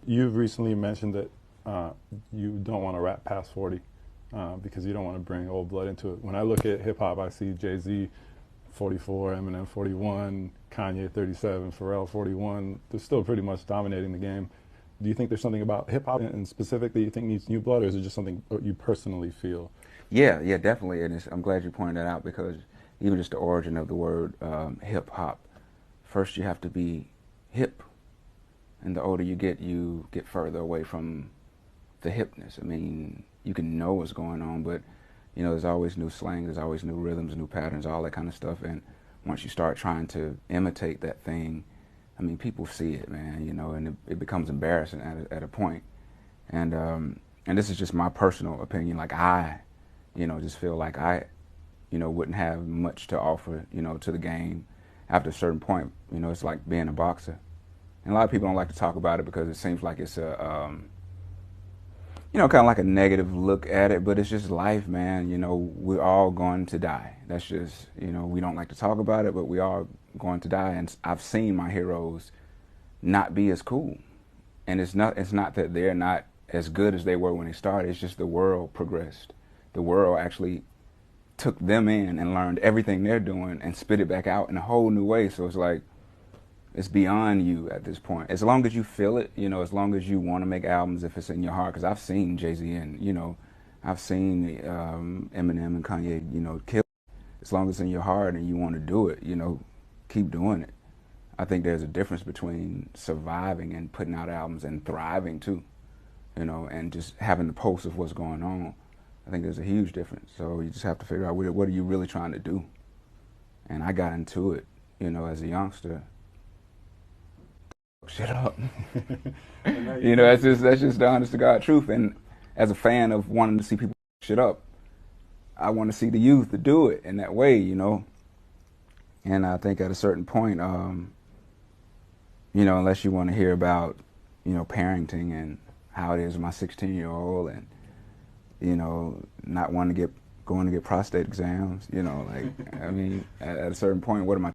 You've recently mentioned that you don't want to rap past 40 because you don't want to bring old blood into it. When I look at hip hop, I see Jay-Z 44, Eminem 41, Kanye 37, Pharrell 41. They're still pretty much dominating the game. Do you think there's something about hip hop in specific that you think needs new blood, or is it just something you personally feel? Yeah, yeah, definitely. And I'm glad you pointed that out because even just the origin of the word hip hop, first you have to be hip, and the older you get further away from the hipness. I mean, you can know what's going on, but there's always new slang, there's always new rhythms, new patterns, all that kind of stuff. And once you start trying to imitate that thing, I mean, people see it, man, and it becomes embarrassing at a point. And this is just my personal opinion. Like just feel like I wouldn't have much to offer, to the game after a certain point. It's like being a boxer. And a lot of people don't like to talk about it because it seems like it's kind of like a negative look at it, but it's just life, man. We're all going to die. That's just, we don't like to talk about it, but we are going to die. And I've seen my heroes not be as cool. And it's not that they're not as good as they were when they started. It's just the world progressed. The world actually took them in and learned everything they're doing and spit it back out in a whole new way. So it's like, it's beyond you at this point. As long as you feel it, as long as you want to make albums, if it's in your heart. Because I've seen Jay-Z and, I've seen Eminem and Kanye, kill. As long as it's in your heart and you want to do it, keep doing it. I think there's a difference between surviving and putting out albums and thriving too, and just having the pulse of what's going on. I think there's a huge difference. So you just have to figure out what are you really trying to do. And I got into it, as a youngster. Shut up. That's just the honest to God truth. And as a fan of wanting to see people shit up, I want to see the youth to do it in that way, And I think at a certain point, unless you want to hear about, parenting and how it is with my 16-year-old and, not wanting to going to get prostate exams, I mean, at a certain point, what am I